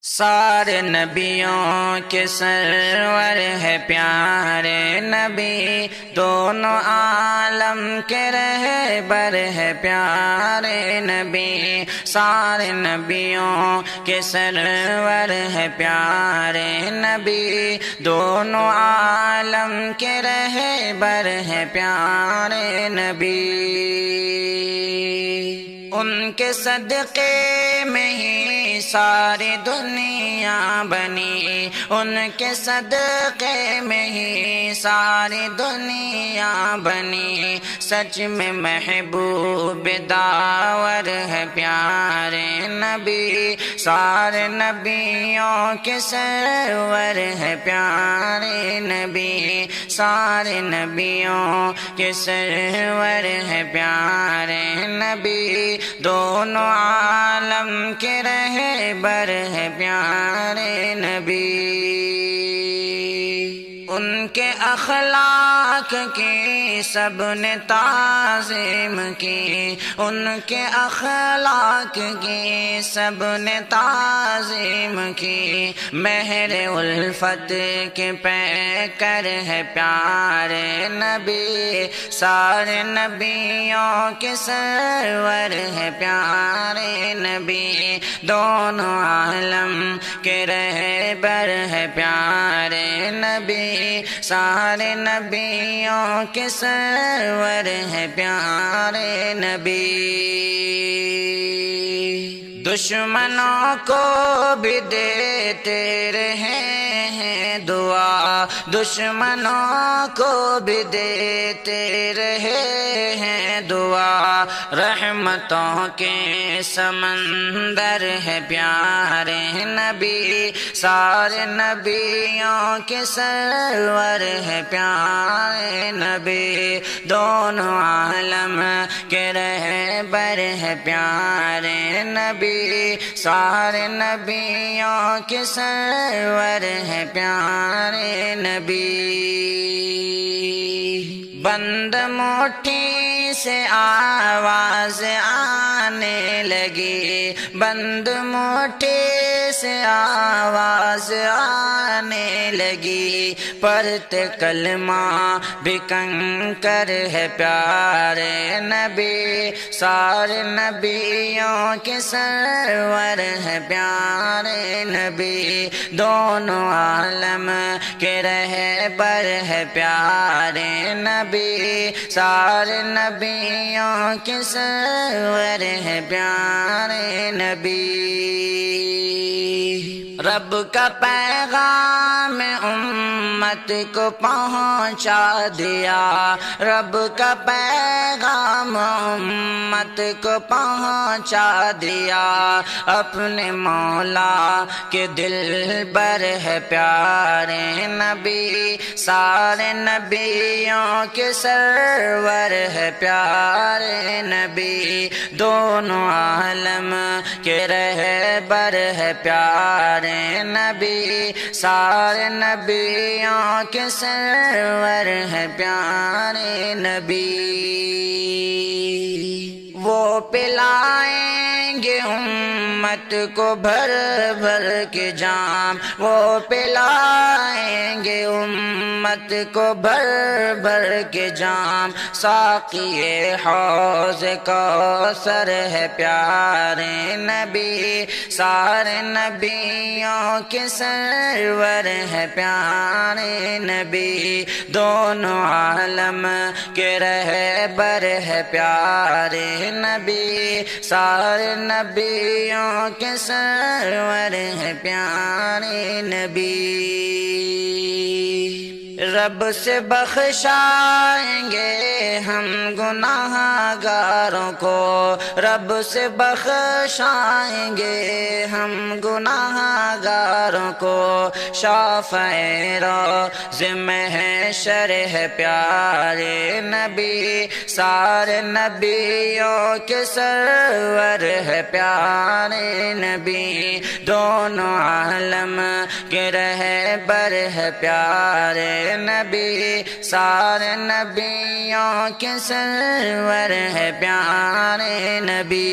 سارے نبیوں کے سرور ہے پیارے نبی، دونوں عالم کے رہبر ہے پیارے نبی۔ سارے نبیوں کے سرور ہے پیارے نبی، دونوں عالم کے رہبر ہے پیارے نبی۔ ان کے صدقے میں ہی ساری دنیا بنی، ان کے صدقے میں ہی ساری دنیا بنی۔ سچ میں محبوب داور ہے پیارے نبی، سارے نبیوں کے سرور ہے پیارے نبی، سارے نبیوں کے سرور ہے پیارے نبی، دونوں عالم کے رہبر ہے پیارے نبی۔ ان کے اخلاق کی سب نے تعظیم کی، ان کے اخلاق کی سب نے تعظیم کی۔ مہر الفت کے پیکر ہے پیارے نبی، سارے نبیوں کے سرور ہے پیارے نبی، دونوں عالم کے رہبر ہے پیارے نبی، سارے نبیوں کے سرور ہے پیارے نبی۔ دشمنوں کو بھی دیتے رہے ہیں دعا، دشمنوں کو بھی دیتے رہے ہیں دعا۔ رحمتوں کے سمندر ہے پیارے نبی، سارے نبیوں کے سرور ہے پیارے نبی، دونوں عالم کے رہبر ہے پیارے نبی، سارے نبیوں کے سرور ہے پیارے نبی۔ بند مٹھی سے آواز آنے لگی، بند مٹھی سے آواز آنے لگی، پڑھتے کلمہ بھی کنکر ہے پیارے نبی، سارے نبیوں کے سرور ہے پیارے نبی، دونوں عالم کے رہبر ہے پیارے نبی، سارے نبیوں کے سرور ہے پیارے نبی۔ رب کا پیغام امت کو پہنچا دیا، رب کا پیغام امت کو پہنچا دیا، اپنے مولا کے دل بر ہے پیارے نبی، سارے نبیوں کے سرور ہے پیارے نبی، دونوں عالم کے رہبر ہے پیارے نبی، سارے نبیوں کے سرور ہے پیارے نبی۔ وہ پلائیں گے امت کو بھر بھر کے جام، وہ پلائیں گے امت کو بھر بھر کے جام، ساقی حوض کوثر ہے پیارے نبی، سارے نبیوں کے سرور ہے پیارے نبی، دونوں عالم کے رہبر ہے پیارے نبی، سارے نبیوں کے سرور ہے پیارے نبی۔ رب سے بخشائیں گے ہم گناہ گاروں کو، رب سے بخشائیں گے ہم گناہ گاروں کو، شافع روز محشر ہے پیارے نبی، سارے نبیوں کے سرور ہے پیارے نبی، دونوں عالم کے رہبر ہے پیارے نبی، سارے نبیوں کے سرور ہے پیارے نبی۔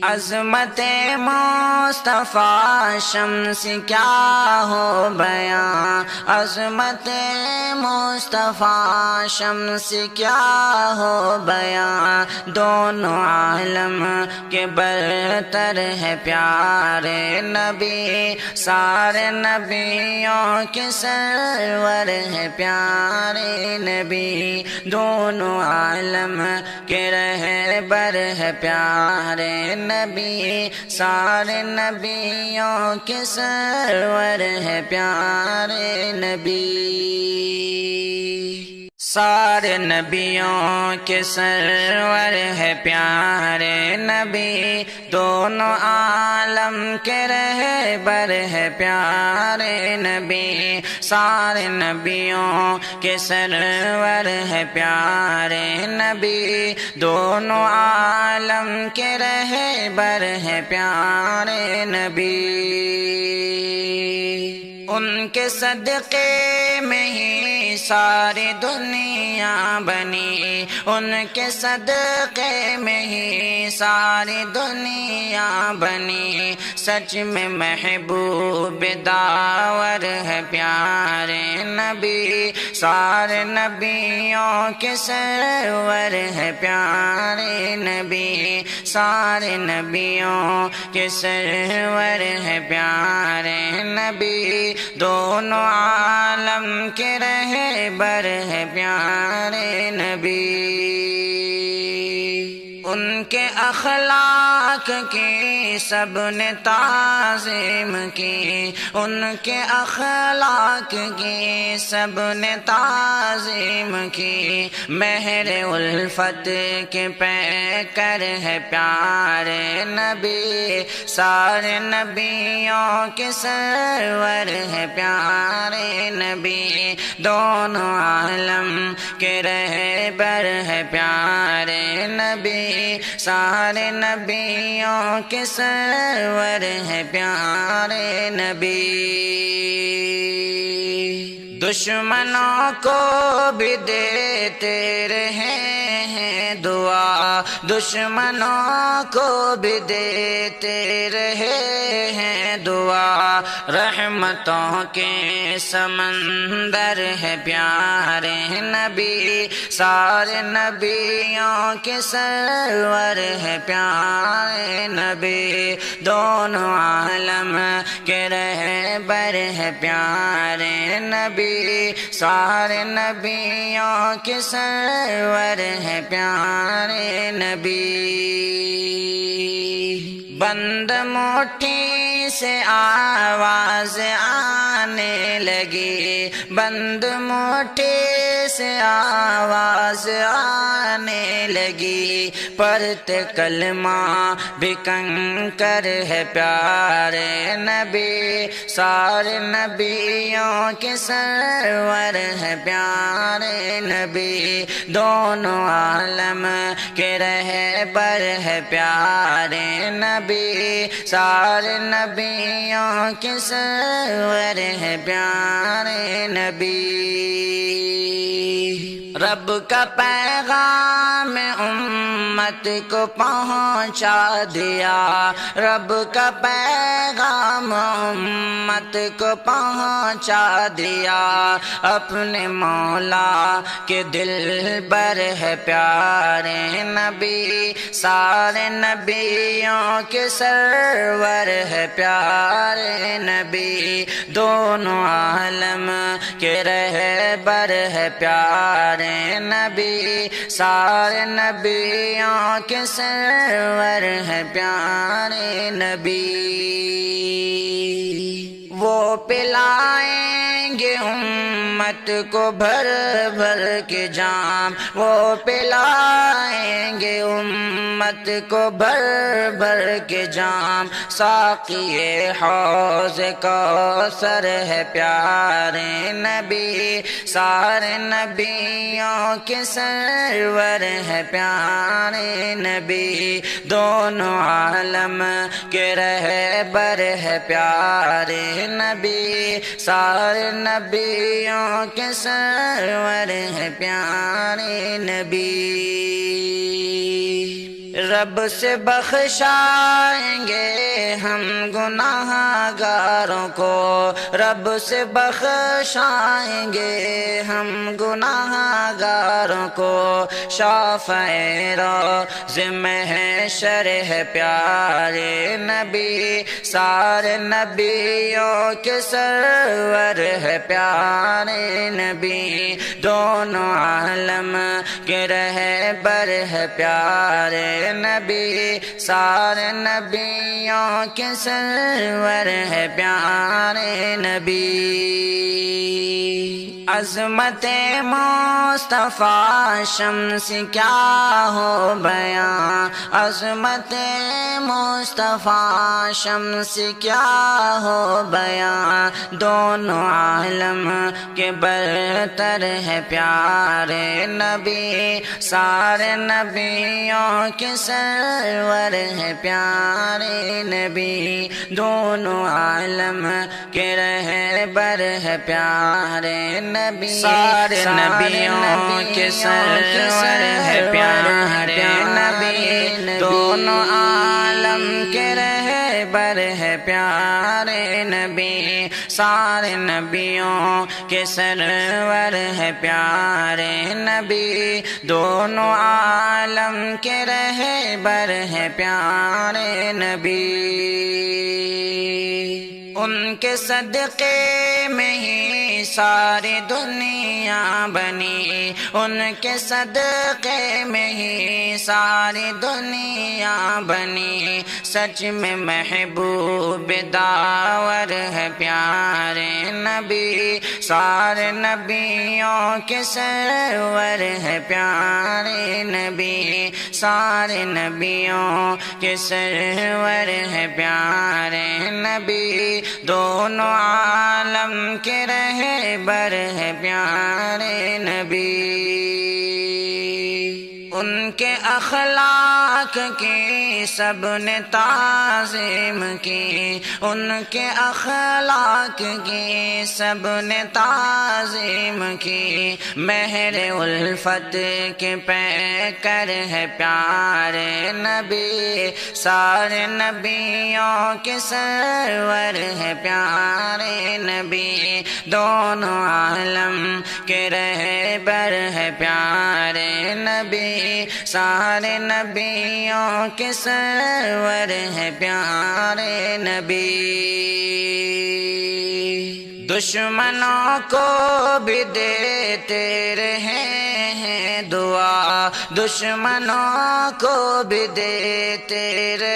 عظمت مصطفیٰ شمس کیا ہو بیاں، عظمت مصطفیٰ شمس کیا ہو بیاں، دونوں عالم کے برتر ہے پیارے نبی، سارے نبیوں کے سرور ہے پیارے نبی، دونوں عالم کے رہبر ہے پیارے نبی، سارے نبیوں کے سرور ہے پیارے نبی، سارے نبیوں کے سرور ہے پیارے نبی، دونوں عالم کے رہبر ہے پیارے نبی، سارے نبیوں کے سرور ہے پیارے نبی، دونوں عالم کے رہبر ہے پیارے نبی، ان کے صدقے میں ہی ساری دنیا بنی، ان کے صدقے میں ہی ساری دنیا بنی، سچ میں محبوب داور ہے پیارے نبی، سارے نبیوں کے سرور ہے پیارے نبی، سارے نبیوں کے سرور ہے پیارے نبی، دونوں عالم کے رہبر ہے پیارے نبی، ان کے اخلاق کی سب نے تعظیم کی، ان کے اخلاق کی سب نے تعظیم کی، مہر الفت کے پیکر ہے پیارے نبی، سارے نبیوں کے سرور ہے پیارے نبی، دونوں عالم کے رہبر ہے پیارے نبی، سارے نبیوں کے سرور ہے پیارے نبی، دشمنوں کو بھی دیتے رہے ہیں دعا، دشمنوں کو بھی دیتے رہے ہیں دعا، رحمتوں کے سمندر ہے پیارے نبی، سارے نبیوں کے سرور ہے پیارے نبی، دونوں عالم کے رہبر ہے پیارے نبی، سارے نبیوں کے سرور ہے پیارے نبی، بند مٹھی سے آواز آنے لگی، بند مٹھی سے آواز آنے لگی، پڑھتے کلمہ بھی کنکر ہے پیارے نبی، سارے نبیوں کے سرور ہے پیارے نبی، دونوں عالم کے رہبر ہے پیارے نبی، سارے نبیوں کے سرور ہے پیارے نبی، رب کا پیغام امت کو پہنچا دیا، رب کا پیغام امت کو پہنچا دیا، اپنے مولا کے دل بر ہے پیارے نبی، سارے نبیوں کے سرور ہے پیارے نبی، دونوں عالم کے رہبر ہے پیارے نبی، سارے نبیوں کے سرور ہے پیارے نبی، وہ پلائیں گے امت کو بھر بھر کے جام، وہ پلائیں گے امت کو بھر بھر کے جام، ساقی حوض کوثر ہے پیارے نبی، سارے نبیوں کے سرور ہے پیارے نبی، دونوں عالم کے رہبر ہے پیارے نبی، سارے نبیوں کے سرور ہے پیارے نبی، رب سے بخشائیں گے ہم گناہ گاروں کو، رب سے بخشائیں گے ہم گناہ گاروں کو، شافع روز محشر ہے پیارے نبی، سارے نبیوں کے سرور ہے پیارے نبی، دونوں عالم کے رہبر ہے پیارے نبی، سارے نبیوں کے سرور ہے پیارے نبی۔ عظمت مصطفیٰ شمس کیا ہو بیاں، عظمت مصطفیٰ شمس کیا ہو بیاں، دونوں عالم کے برتر ہے پیارے نبی، سارے نبیوں کے سرور ہے پیارے نبی، دونوں عالم کے رہبر ہے پیارے نبی، سارے نبیوں کے سرور ہے پیارے نبی، دونوں عالم کے رہبر ہے پیارے نبی، سارے نبیوں کے سرور ہے پیارے نبی، دونوں عالم کے رہبر ہے پیارے نبی۔ ان کے صدقے میں ہی ساری دنیا بنی، ان کے صدقے میں ہی ساری دنیا بنی، سچ میں محبوب داور ہے پیارے نبی، سارے نبیوں کے سرور ہے پیارے نبی، سارے نبیوں کے سرور ہے پیارے نبی، دونوں عالم کے رہبر ہے پیارے نبی۔ ان کے اخلاق کی سب نے تعظیم کی، ان کے اخلاق کی سب نے تعظیم کی، مہر الفت کے پیکر ہے پیارے نبی، سارے نبیوں کے سرور ہے پیارے نبی، دونوں عالم کے رہبر ہے پیارے نبی، سارے نبیوں کے سرور ہے پیارے نبی۔ دشمنوں کو بھی دیتے رہے ہیں دعا، دشمنوں کو بھی دیتے رہے